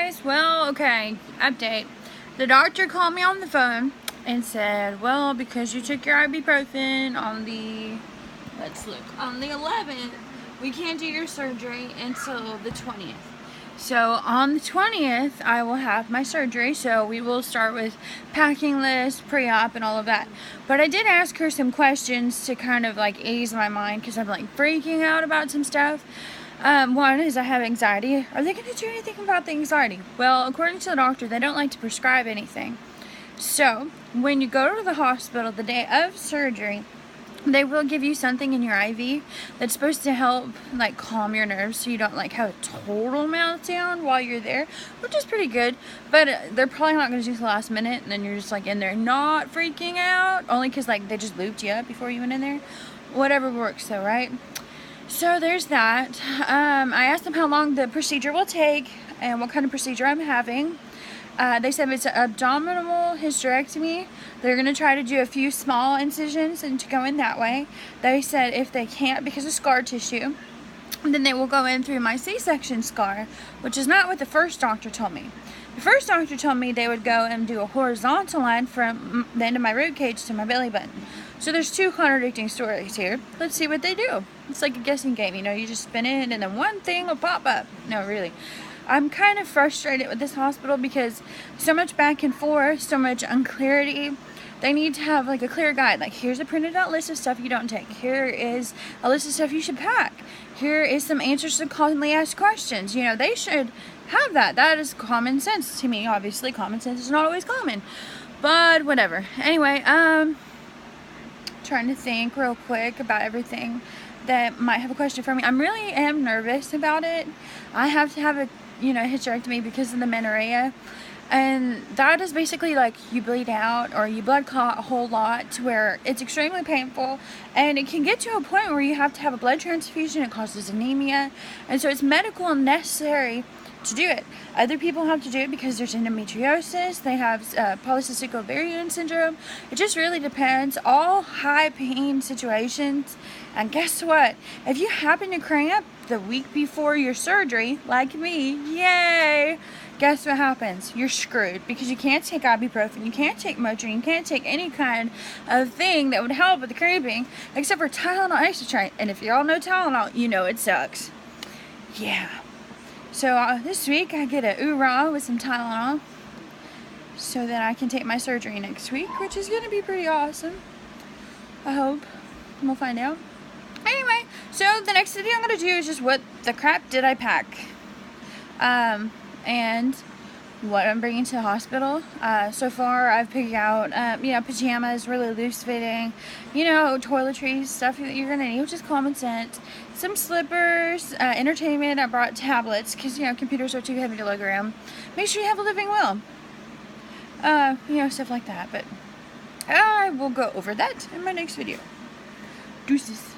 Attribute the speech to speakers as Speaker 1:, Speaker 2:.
Speaker 1: guys. Well, okay, update. The doctor called me on the phone and said, well, because you took your ibuprofen on the, on the 11th, we can't do your surgery until the 20th. So on the 20th, I will have my surgery, so we will start with packing list, pre-op, and all of that. But I did ask her some questions to kind of like ease my mind, because I'm like freaking out about some stuff. One is I have anxiety. Are they going to do anything about the anxiety? Well, according to the doctor, they don't like to prescribe anything. So when you go to the hospital the day of surgery, they will give you something in your IV that's supposed to help like calm your nerves so you don't like have a total meltdown while you're there, which is pretty good. But they're probably not going to do it the last minute, and then you're just like in there not freaking out, only because like they just looped you up before you went in there. Whatever works though, right? So there's that. I asked them how long the procedure will take and what kind of procedure I'm having. They said it's an abdominal hysterectomy. They're going to try to do a few small incisions and to go in that way. They said if they can't because of scar tissue, then they will go in through my C-section scar, which is not what the first doctor told me. The first doctor told me they would go and do a horizontal line from the end of my rib cage to my belly button. So there's two contradicting stories here. Let's see what they do. It's like a guessing game, you know, you just spin it and then one thing will pop up. No, really. I'm kind of frustrated with this hospital because so much back and forth, so much unclarity. They need to have like a clear guide. Like, here's a printed out list of stuff you don't take. Here is a list of stuff you should pack. Here is some answers to commonly asked questions. You know, they should have that. That is common sense to me. Obviously, common sense is not always common. But whatever. Anyway, trying to think real quick about everything that might have a question for me. I really am nervous about it. I have to have a hysterectomy because of the menorrhea, and that is basically like you bleed out or you blood clot a whole lot to where it's extremely painful, and it can get to a point where you have to have a blood transfusion. It causes anemia, and so it's medical and necessary to do it. Other people have to do it because there's endometriosis, they have polycystic ovarian syndrome. It just really depends. All high pain situations. And guess what? If you happen to cramp the week before your surgery, like me, yay! Guess what happens? You're screwed because you can't take ibuprofen, you can't take Motrin, you can't take any kind of thing that would help with the cramping except for Tylenol Extra. And if y'all know Tylenol, you know it sucks. Yeah. So this week I get a oorah with some Tylenol so that I can take my surgery next week, which is going to be pretty awesome. I hope. We'll find out. Anyway, so the next video I'm going to do is just what the crap did I pack. And what I'm bringing to the hospital. So far I've picked out, pajamas, really loose fitting, toiletries, stuff that you're going to need, which is common sense. Some slippers, entertainment. I brought tablets because, computers are too heavy to lug around. Make sure you have a living will. Stuff like that. But I will go over that in my next video. Deuces.